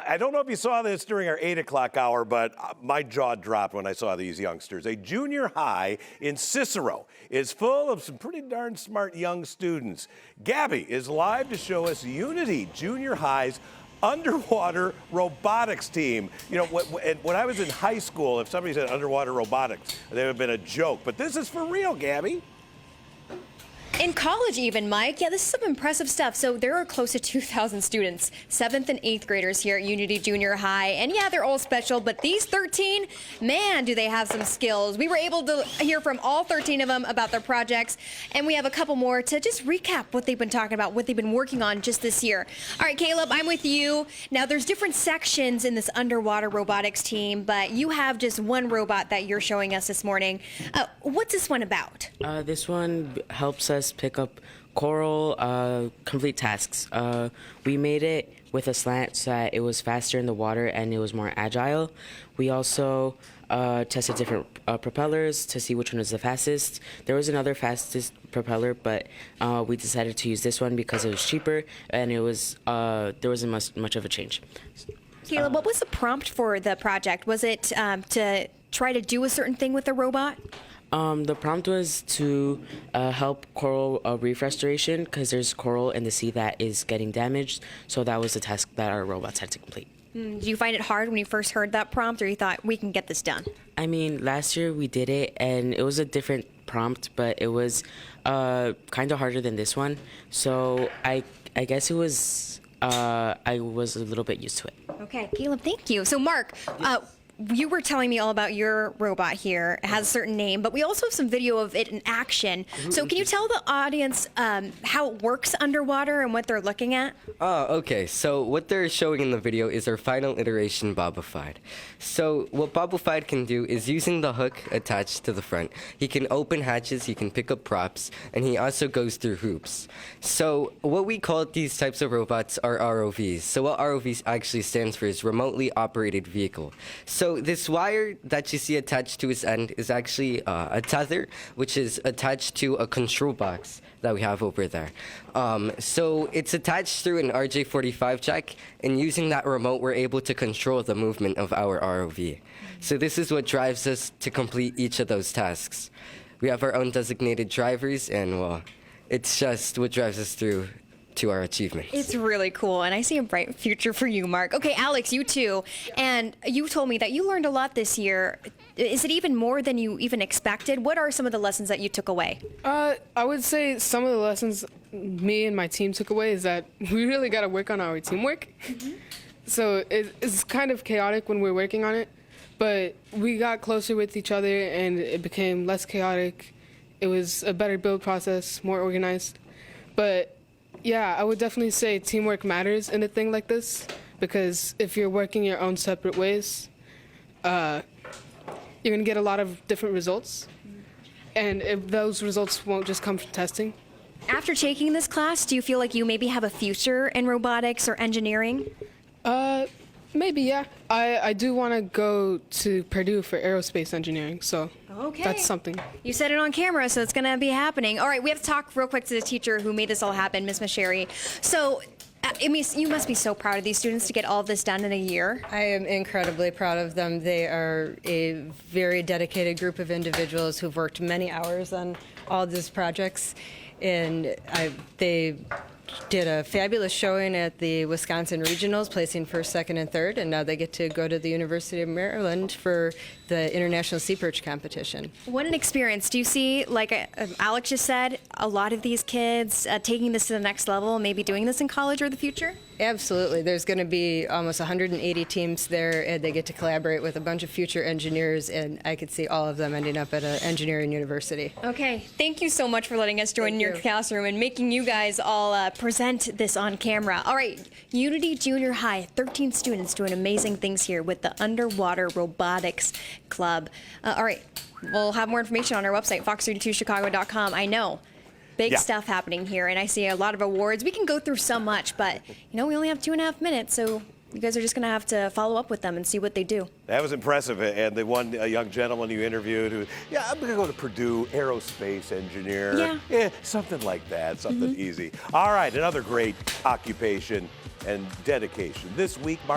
I don't know if you saw this during our 8 o'clock hour, but my jaw dropped when I saw these youngsters. A junior high in Cicero is full of some pretty darn smart young students. Gabby is live to show us Unity Junior High's underwater robotics team. You know, when I was in high school, if somebody said underwater robotics, they would have been a joke. But this is for real, Gabby. In college even, Mike. Yeah, this is some impressive stuff. So there are close to 2,000 students, 7th and 8th graders here at Unity Junior High. And yeah, they're all special, but these 13, man, do they have some skills. We were able to hear from all 13 of them about their projects. And we have a couple more to just recap what they've been talking about, what they've been working on just this year. All right, Caleb, I'm with you. Now, there's different sections in this underwater robotics team, but you have just one robot that you're showing us this morning. What's this one about? This one helps us pick up coral, complete tasks. We made it with a slant so that it was faster in the water and it was more agile. We also tested different propellers to see which one was the fastest. There was another fastest propeller, but we decided to use this one because it was cheaper and it was there wasn't much of a change. Caleb, what was the prompt for the project? Was it to try to do a certain thing with the robot? The prompt was to help coral reef restoration because there's coral in the sea that is getting damaged. So that was the task that our robots had to complete. Do you find it hard when you first heard that prompt, or you thought, we can get this done? I mean, last year we did it, and it was a different prompt, but it was kind of harder than this one. So I guess it was, I was a little bit used to it. Okay, Caleb, thank you. So Mark, you were telling me all about your robot here. It has a certain name, but we also have some video of it in action. So can you tell the audience how it works underwater and what they're looking at? Okay. So what they're showing in the video is our final iteration Bobified. So what Bobified can do is using the hook attached to the front, he can open hatches, he can pick up props, and he also goes through hoops. So what we call these types of robots are ROVs. So what ROVs actually stands for is remotely operated vehicle. So this wire that you see attached to its end is actually a tether, which is attached to a control box that we have over there. So it's attached through an RJ45 jack, and using that remote, we're able to control the movement of our ROV. So this is what drives us to complete each of those tasks. We have our own designated drivers, and well, it's just what drives us through to our achievements. It's really cool, and I see a bright future for you, Mark. Okay, Alex, you too. And you told me that you learned a lot this year. Is it even more than you even expected? What are some of the lessons that you took away? I would say some of the lessons me and my team took away is that we really got to work on our teamwork. So it's kind of chaotic when we're working on it, but we got closer with each other and it became less chaotic. It was a better build process, more organized. But yeah, I would definitely say teamwork matters in a thing like this, because if you're working your own separate ways, you're going to get a lot of different results, and if those results won't just come from testing. After taking this class, do you feel like you maybe have a future in robotics or engineering? Maybe, yeah. I do want to go to Purdue for aerospace engineering, so okay. That's something. You said it on camera, so it's going to be happening. All right, we have to talk real quick to the teacher who made this all happen, Miss Masheri. So, I mean, you must be so proud of these students to get all this done in a year. I am incredibly proud of them. They are a very dedicated group of individuals who've worked many hours on all these projects, and they did a fabulous showing at the Wisconsin Regionals, placing first, second, and third, and now they get to go to the University of Maryland for the International Sea Perch Competition. What an experience. Do you see, like Alex just said, a lot of these kids taking this to the next level, maybe doing this in college or the future? Absolutely. There's going to be almost 180 teams there, and they get to collaborate with a bunch of future engineers, and I could see all of them ending up at an engineering university. Okay. Thank you so much for letting us join in your classroom and making you guys all present this on camera. All right. Unity Junior High, 13 students doing amazing things here with the Underwater Robotics Club. All right. We'll have more information on our website, fox32chicago.com. I know. Big stuff happening here, and I see a lot of awards. We can go through so much, but, you know, we only have 2.5 minutes, so you guys are just going to have to follow up with them and see what they do. That was impressive. And the one young gentleman you interviewed who, I'm going to go to Purdue, aerospace engineer. Yeah, something like that, something easy. All right, another great occupation and dedication. This week, Mark.